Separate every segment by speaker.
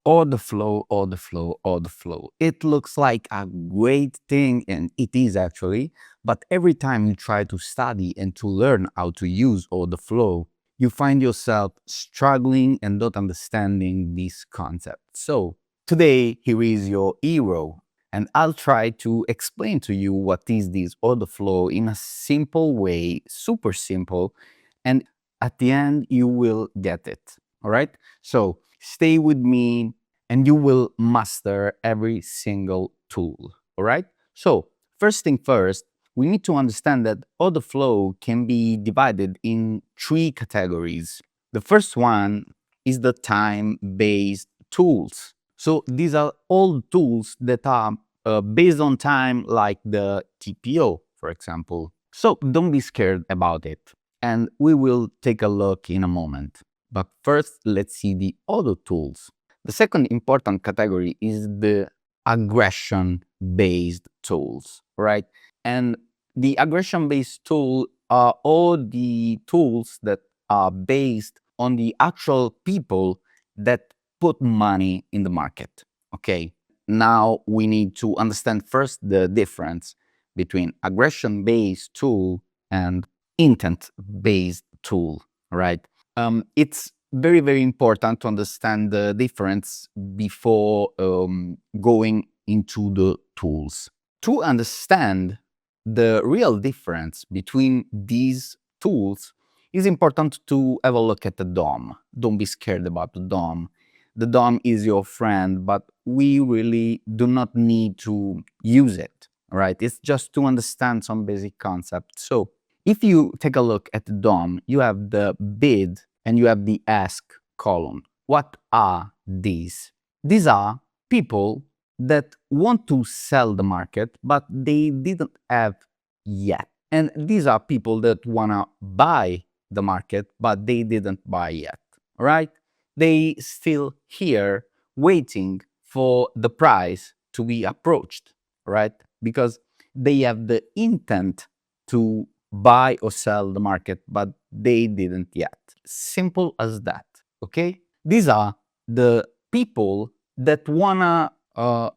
Speaker 1: Order flow, order flow, order flow. It looks like a great thing, and it is actually, but every time you try to study and to learn how to use order flow, you find yourself struggling and not understanding this concept. So today, here is your hero, and I'll try to explain to you what is this order flow in a simple way, super simple, and at the end, you will get it. All right? So stay with me and you will master every single tool. All right? So, first thing first, we need to understand that order flow can be divided in three categories. The first one is the time-based tools. So these are all tools that are based on time, like the TPO, for example. So don't be scared about it. And we will take a look in a moment. But first, let's see the other tools. The second important category is the aggression-based tools, right? And the aggression-based tool are all the tools that are based on the actual people that put money in the market, okay? Now we need to understand first the difference between aggression-based tool and intent-based tool, right? It's very, very important to understand the difference before going into the tools. To understand the real difference between these tools, it's important to have a look at the DOM. Don't be scared about the DOM. The DOM is your friend, but we really do not need to use it, right? It's just to understand some basic concepts. So if you take a look at the DOM, you have the bid and you have the ask column. What are these? These are people that want to sell the market, but they didn't have yet. And these are people that want to buy the market, but they didn't buy yet, right? They still here waiting for the price to be approached, right? Because they have the intent to buy or sell the market, but they didn't yet. Simple as that, okay? These are the people that wanna,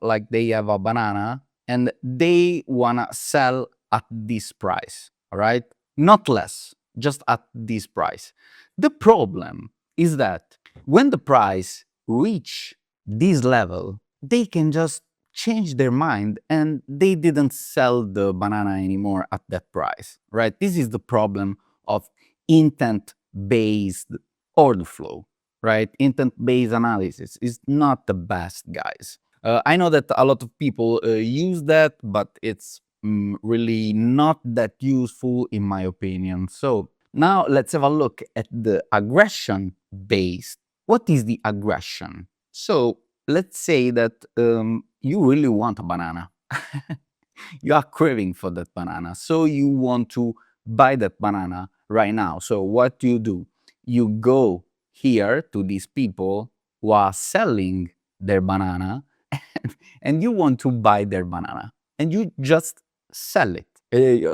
Speaker 1: like they have a banana and they wanna sell at this price, all right? Not less, just at this price. The problem is that when the price reach this level, they can just change their mind and they didn't sell the banana anymore at that price, right? This is the problem of intent-based order flow, right? Intent-based analysis is not the best, guys. I know that a lot of people use that, but it's really not that useful in my opinion. So now let's have a look at the aggression-based. What is the aggression? So let's say that you really want a banana. You are craving for that banana. So you want to buy that banana right now. So what do? You go here to these people who are selling their banana and you want to buy their banana and you just sell it.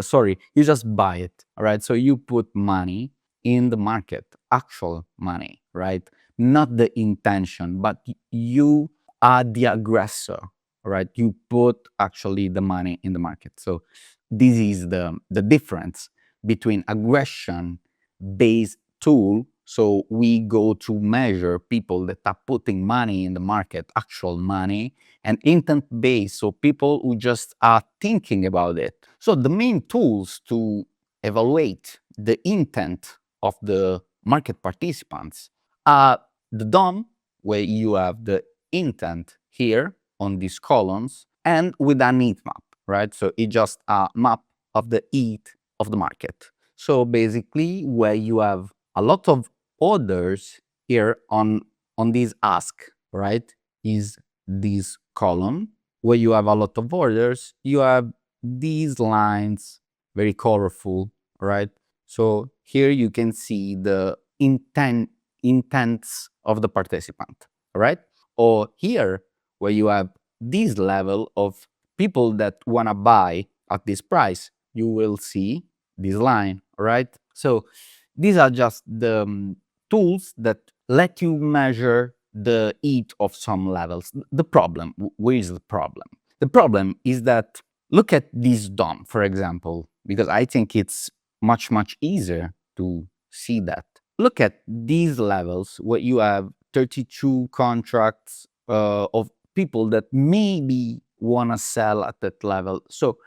Speaker 1: Sorry, you just buy it. All right. So you put money in the market, actual money, right? Not the intention, but you are the aggressor, right? You put actually the money in the market. So this is the difference between aggression-based tool. So we go to measure people that are putting money in the market, actual money, and intent-based, so people who just are thinking about it. So the main tools to evaluate the intent of the market participants are the DOM, where you have the intent here on these columns, and with an heat map, right? So it's just a map of the heat of the market. So basically, where you have a lot of orders here on this ask, right, is this column. Where you have a lot of orders, you have these lines, very colorful, right? So here you can see the intents of the participant, right? Or here, where you have this level of people that want to buy at this price, you will see this line, right? So these are just the tools that let you measure the heat of some levels. The problem, where is the problem? The problem is that look at this DOM, for example, because I think it's much easier to see that. Look at these levels where you have 32 contracts of people that maybe want to sell at that level. So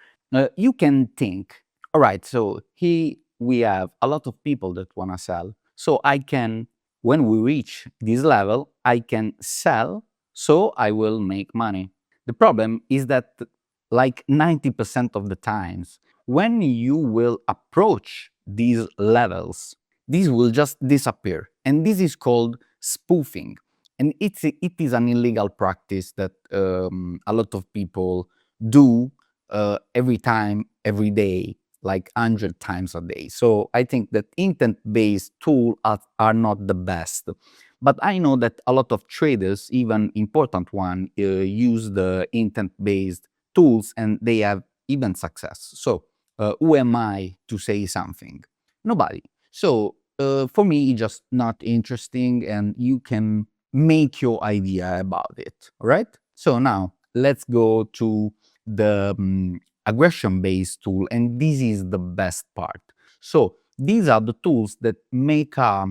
Speaker 1: you can think, all right, so here we have a lot of people that want to sell. So I can, when we reach this level, I can sell, so I will make money. The problem is that like 90% of the times, when you will approach these levels, these will just disappear. And this is called spoofing. And it is an illegal practice that a lot of people do every time, every day, like 100 times a day. So I think that intent-based tools are not the best. But I know that a lot of traders, even important one, use the intent-based tools and they have even success. So who am I to say something? Nobody. So for me, it's just not interesting and you can make your idea about it, all right? So now let's go to the aggression-based tool, and this is the best part. So these are the tools that make us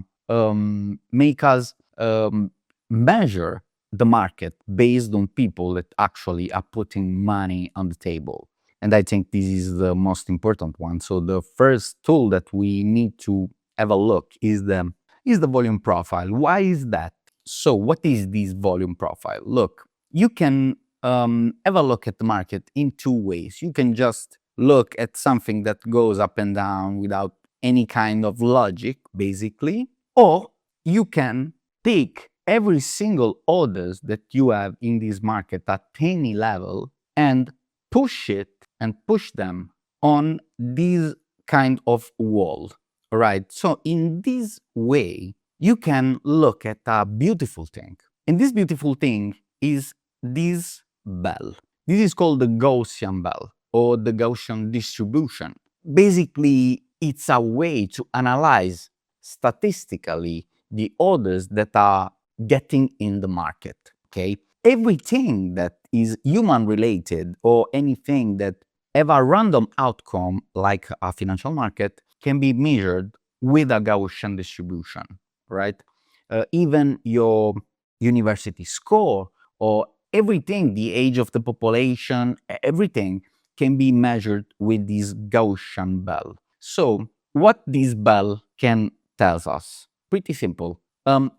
Speaker 1: measure the market based on people that actually are putting money on the table. And I think this is the most important one. So the first tool that we need to have a look is the volume profile. Why is that? So what is this volume profile? Look, you can have a look at the market in two ways. You can just look at something that goes up and down without any kind of logic, basically, or you can take every single orders that you have in this market at any level and push them on this kind of wall, right? So in this way, you can look at a beautiful thing. And this beautiful thing is this bell. This is called the Gaussian bell or the Gaussian distribution. Basically, it's a way to analyze statistically the orders that are getting in the market, okay? Everything that is human related or anything that have a random outcome like a financial market can be measured with a Gaussian distribution, right? Even your university score or everything, the age of the population, everything can be measured with this Gaussian bell. So what this bell can tell us? Pretty simple.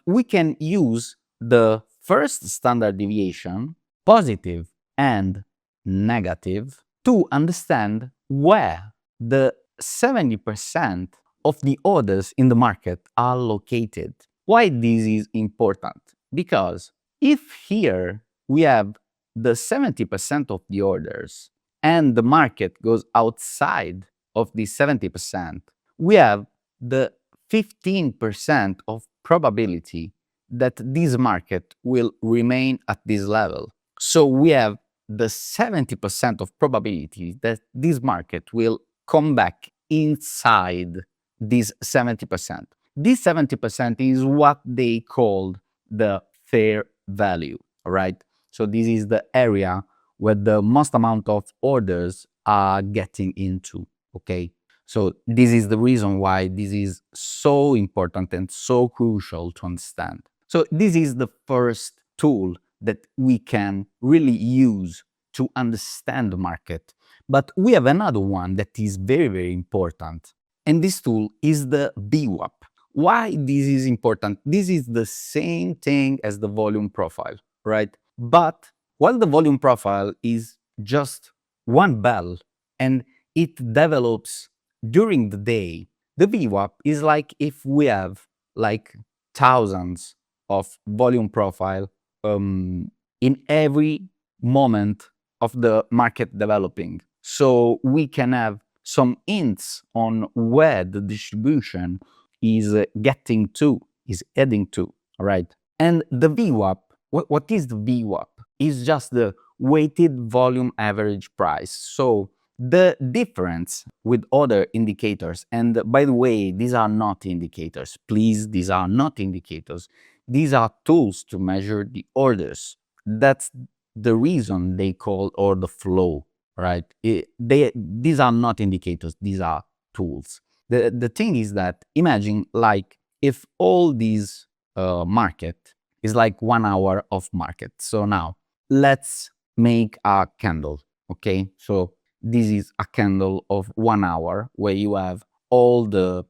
Speaker 1: We can use the first standard deviation, positive and negative, to understand where the 70% of the orders in the market are located. Why this is important? Because if here we have the 70% of the orders and the market goes outside of the 70%, we have the 15% of probability that this market will remain at this level. So we have the 70% of probability that this market will come back inside this 70%. This 70% is what they called the fair value, all right? So this is the area where the most amount of orders are getting into, okay? So this is the reason why this is so important and so crucial to understand. So this is the first tool that we can really use to understand the market. But we have another one that is very important. And this tool is the VWAP. Why this is important? This is the same thing as the volume profile, right? But while the volume profile is just one bell and it develops during the day, the VWAP is like if we have like thousands of volume profile in every moment of the market developing. So we can have some hints on where the distribution is getting to, is heading to, all right? And the VWAP, what is the VWAP? Is just the weighted volume average price. So the difference with other indicators, and by the way, these are not indicators. Please, these are not indicators. These are tools to measure the orders. That's the reason they call order flow, right? These are not indicators, these are tools. The thing is that imagine like if all these market is like 1 hour of market. So now let's make a candle, okay? So this is a candle of 1 hour where you have all the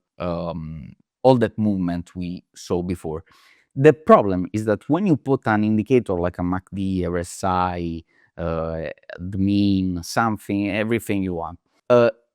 Speaker 1: all that movement we saw before. The problem is that when you put an indicator like a MACD, RSI, the mean, something, everything you want,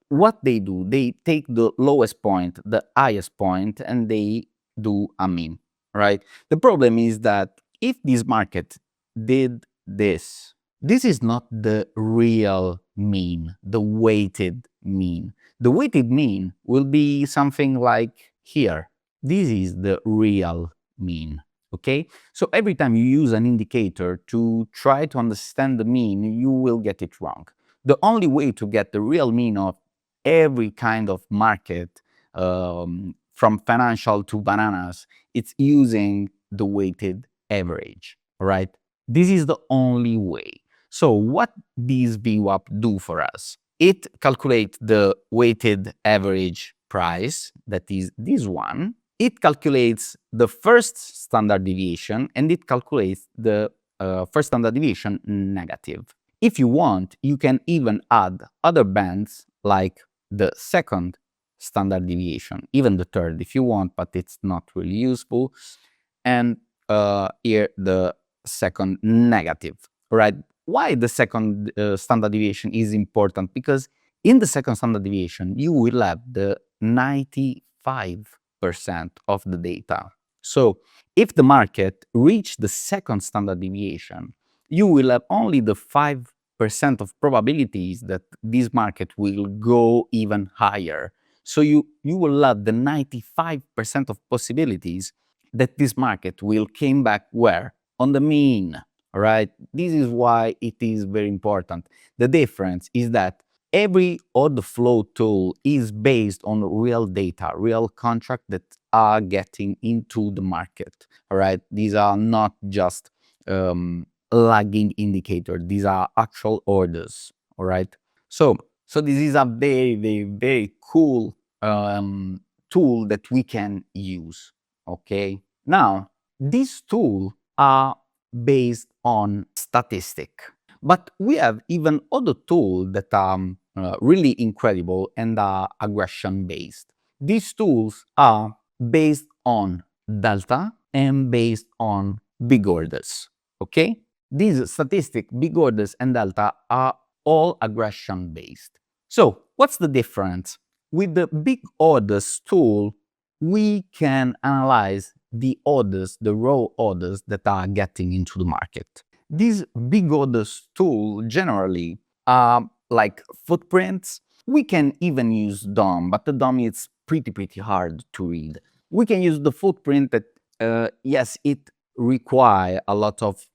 Speaker 1: what they do, they take the lowest point, the highest point, and they do a mean, right? The problem is that if this market did this, this is not the real mean, the weighted mean. The weighted mean will be something like here. This is the real mean, okay? So every time you use an indicator to try to understand the mean, you will get it wrong. The only way to get the real mean of every kind of market, from financial to bananas, it's using the weighted average, right? This is the only way. So what does VWAP do for us? It calculates the weighted average price, that is this one. It calculates the first standard deviation, and it calculates the first standard deviation negative. If you want, you can even add other bands like the second standard deviation, even the third if you want, but it's not really useful. And here the second negative, right? Why the second standard deviation is important? Because in the second standard deviation, you will have the 95% of the data. So if the market reached the second standard deviation, you will have only the 5% of probabilities that this market will go even higher. So you will have the 95% of possibilities that this market will came back where? On the mean, right? This is why it is very important. The difference is that every order flow tool is based on real data, real contracts that are getting into the market, all right? These are not just lagging indicators. These are actual orders, all right? So this is a very, very, very cool tool that we can use, okay? Now, these tools are based on statistic, but we have even other tools that are really incredible and are aggression-based. These tools are based on delta and based on big orders, okay? These statistics, big orders and delta, are all aggression-based. So what's the difference? With the big orders tool, we can analyze the orders, the raw orders that are getting into the market. These big orders tool generally are like footprints. We can even use DOM, but the DOM is pretty hard to read. We can use the footprint that, yes, it require a lot of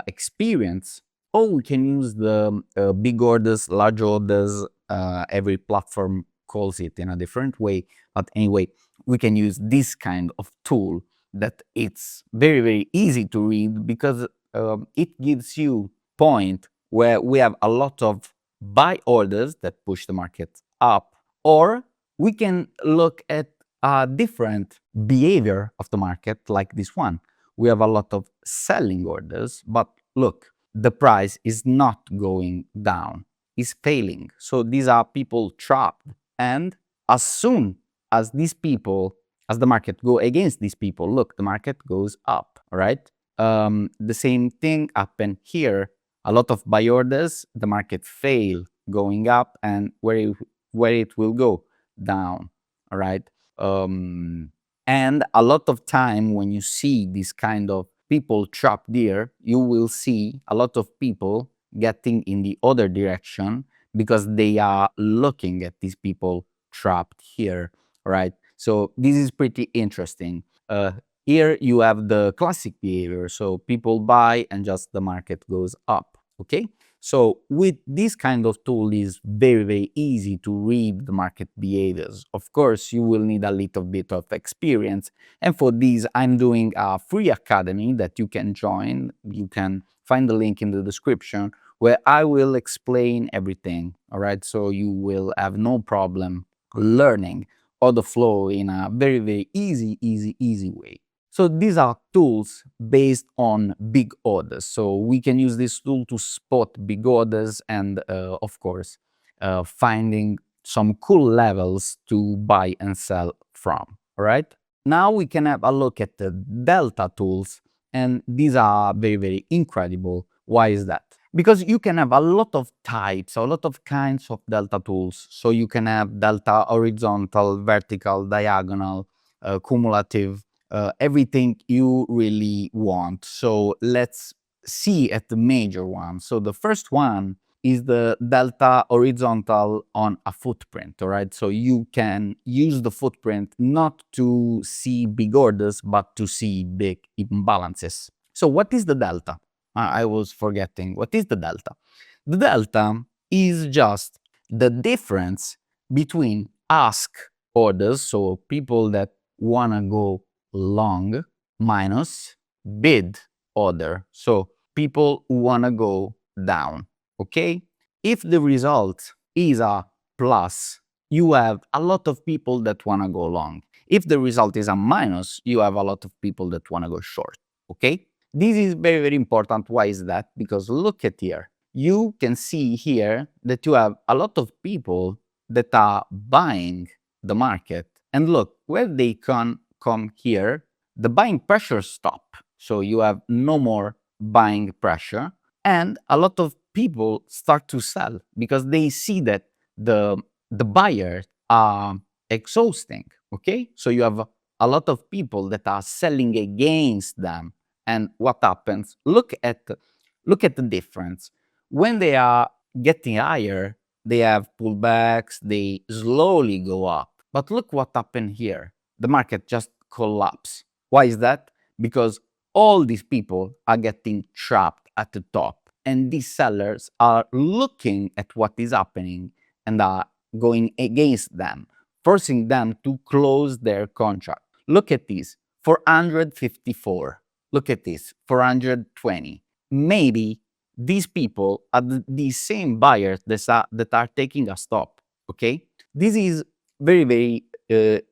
Speaker 1: experience, or we can use the big orders, large orders. Every platform calls it in a different way, but anyway, we can use this kind of tool that it's very easy to read because it gives you point where we have a lot of buy orders that push the market up, or we can look at a different behavior of the market like this one. We have a lot of selling orders, but look, the price is not going down, it's failing. So these are people trapped, and as soon as these people, as the market go against these people, look, the market goes up, right? The same thing happened here. A lot of buy orders, the market fail going up, and where it will go? Down, all right? And a lot of time when you see this kind of people trapped there, you will see a lot of people getting in the other direction because they are looking at these people trapped here, right? So this is pretty interesting. Here you have the classic behavior. So people buy and just the market goes up, okay? So with this kind of tool, is very, very easy to read the market behaviors. Of course, you will need a little bit of experience. And for this, I'm doing a free academy that you can join. You can find the link in the description, where I will explain everything. All right. So you will have no problem learning order flow in a very, very easy way. So these are tools based on big orders. So we can use this tool to spot big orders and, of course, finding some cool levels to buy and sell from. All right. Now we can have a look at the delta tools, and these are very, very incredible. Why is that? Because you can have a lot of types, a lot of kinds of delta tools. So you can have delta horizontal, vertical, diagonal, cumulative, everything you really want. So let's see at the major one. So the first one is the delta horizontal on a footprint, all right? So you can use the footprint not to see big orders, but to see big imbalances. So what is the delta? I was forgetting. What is the delta? The delta is just the difference between ask orders, so people that want to go long, minus bid order, so people who want to go down. Okay? If the result is a plus, you have a lot of people that want to go long. If the result is a minus, you have a lot of people that want to go short. Okay? This is very, very important. Why is that? Because look at here. You can see here that you have a lot of people that are buying the market. And look, where they come here, the buying pressure stop. So you have no more buying pressure. And a lot of people start to sell because they see that the buyers are exhausting. Okay? So you have a lot of people that are selling against them. And what happens? Look at the difference. When they are getting higher, they have pullbacks, they slowly go up. But look what happened here. The market just collapsed. Why is that? Because all these people are getting trapped at the top. And these sellers are looking at what is happening and are going against them, forcing them to close their contract. Look at this, 454. Look at this, 420. Maybe these people are the same buyers that are taking a stop, okay? This is very, very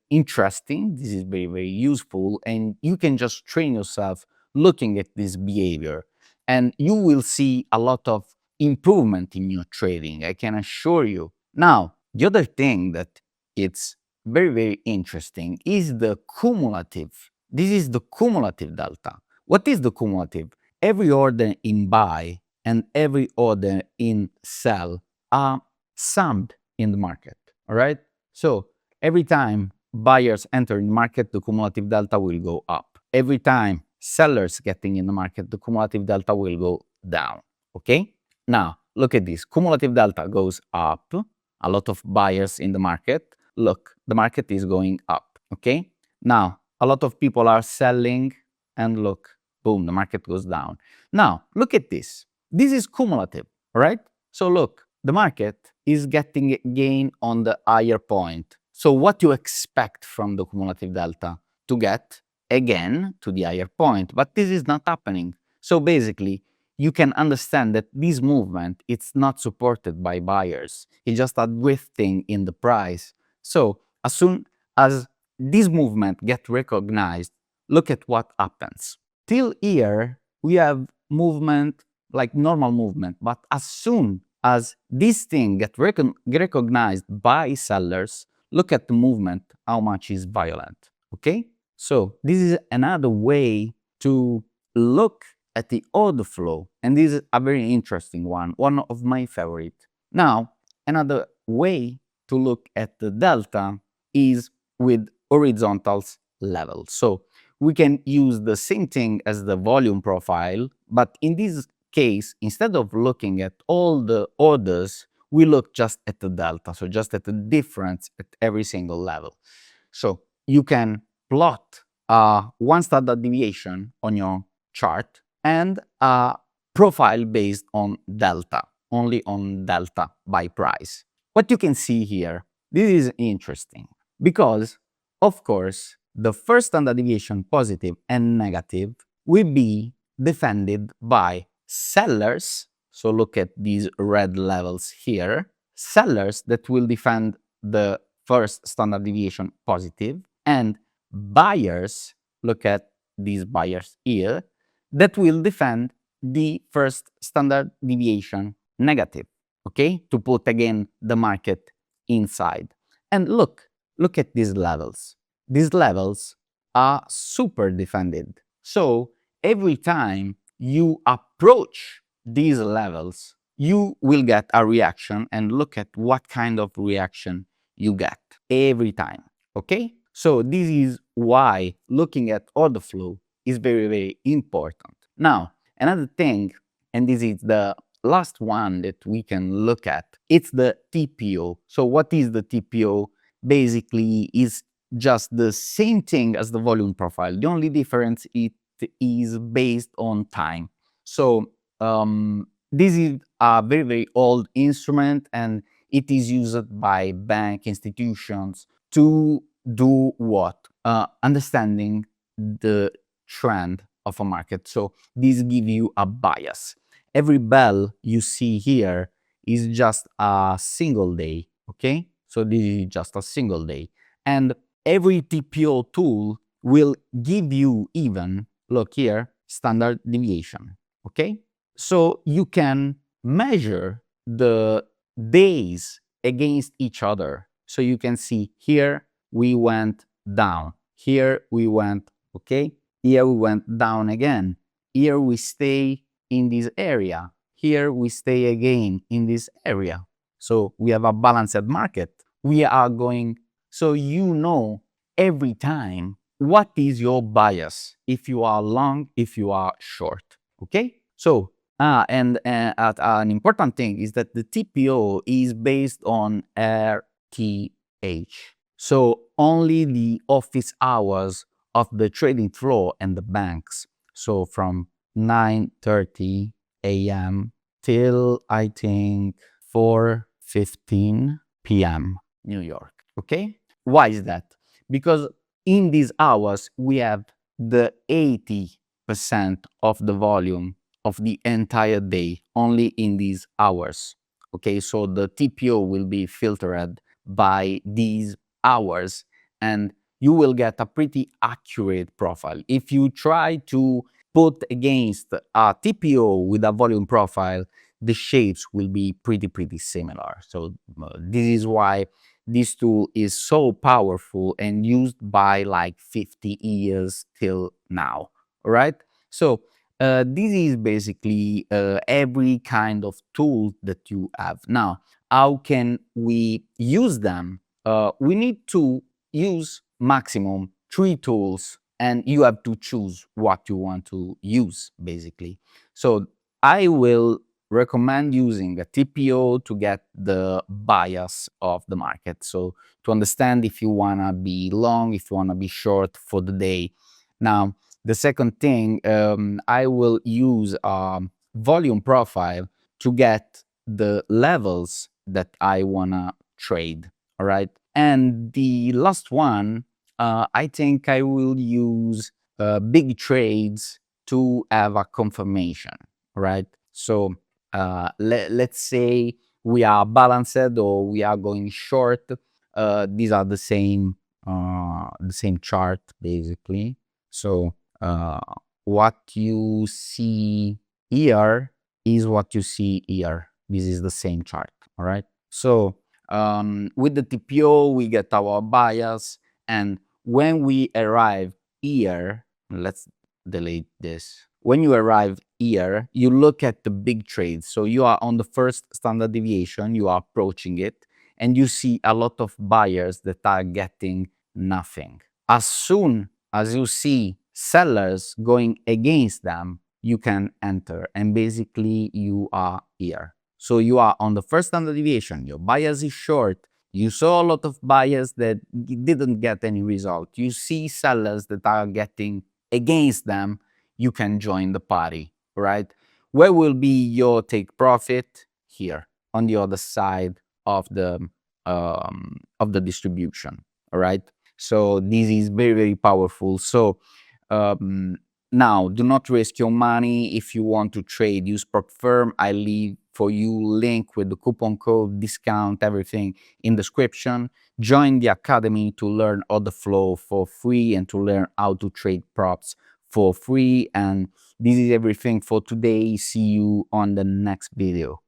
Speaker 1: interesting. This is very, very useful. And you can just train yourself looking at this behavior. And you will see a lot of improvement in your trading, I can assure you. Now, the other thing that it's very, very interesting is the cumulative. This is the cumulative delta. What is the cumulative? Every order in buy and every order in sell are summed in the market, all right? So every time buyers enter in the market, the cumulative delta will go up. Every time sellers getting in the market, the cumulative delta will go down, okay? Now, look at this. Cumulative delta goes up. A lot of buyers in the market. Look, the market is going up, okay? Now, a lot of people are selling, and look, boom, the market goes down. Now, look at this. This is cumulative, right? So look, the market is getting a gain on the higher point. So what you expect from the cumulative delta? To get again to the higher point, but this is not happening. So basically, you can understand that this movement, it's not supported by buyers. It's just a drifting in the price. So as soon as this movement gets recognized, look at what happens. Till here, we have movement like normal movement, but as soon as this thing gets recognized by sellers, look at the movement, how much is violent, okay? So this is another way to look at the order flow, and this is a very interesting one of my favorite. Now, another way to look at the delta is with horizontals level. So we can use the same thing as the volume profile, but in this case, instead of looking at all the orders, we look just at the delta, so just at the difference at every single level. So you can plot one standard deviation on your chart and a profile based on delta. only on delta by price. What you can see here, this is interesting because, of course, the first standard deviation, positive and negative, will be defended by sellers. So look at these red levels here. Sellers that will defend the first standard deviation positive, and buyers, look at these buyers here, that will defend the first standard deviation negative, okay? To put again the market inside. And look at these levels. These levels are super defended. So every time you approach these levels, you will get a reaction, and look at what kind of reaction you get every time, okay? So this is why looking at order flow is very, very important. Now, another thing, and this is the last one that we can look at, it's the TPO. So what is the TPO? Basically is just the same thing as the volume profile. The only difference, it is based on time. So this is a very, very old instrument, and it is used by bank institutions to do what? Understanding the trend of a market. So this gives you a bias. Every bell you see here is just a single day, okay? So this is just a single day. And every TPO tool will give you even, look here, standard deviation, okay? So you can measure the days against each other. So you can see here we went down, here we went, okay? Here we went down again. Here we stay in this area. Here we stay again in this area. So we have a balanced market. We are going, so you know every time what is your bias, if you are long, if you are short, okay? So, an important thing is that the TPO is based on RTH. So only the office hours of the trading floor and the banks. So from 9:30 a.m. till I think 4:15 p.m. New York. Okay? Why is that? Because in these hours we have the 80% of the volume of the entire day only in these hours. Okay, so the TPO will be filtered by these hours, and you will get a pretty accurate profile. If you try to put against a TPO with a volume profile, the shapes will be pretty similar. So this is why this tool is so powerful and used by like 50 years till now. All right. So this is basically every kind of tool that you have. Now, how can we use them? We need to use maximum 3 tools, and you have to choose what you want to use, basically. So I will recommend using a TPO to get the bias of the market. So to understand if you want to be long, if you want to be short for the day. Now, the second thing, I will use a volume profile to get the levels that I want to trade. All right. And the last one, I think I will use big trades to have a confirmation. Right. So let's say we are balanced or we are going short. These are the same chart basically. So what you see here is what you see here. This is the same chart. All right. So with the TPO, we get our bias, and when we arrive here, let's delete this. When you arrive here, you look at the big trades. So you are on the first standard deviation, you are approaching it, and you see a lot of buyers that are getting nothing. As soon as you see sellers going against them, you can enter, and basically you are here. So you are on the first standard deviation, your bias is short, you saw a lot of buyers that didn't get any result. You see sellers that are getting against them, you can join the party, right? Where will be your take profit? here on the other side of the distribution. All right. So this is very, very powerful. So now, do not risk your money. If you want to trade, use ProgFirm. I leave for you link with the coupon code, discount, everything in description. Join the academy to learn order flow for free and to learn how to trade props for free. And this is everything for today. See you on the next video.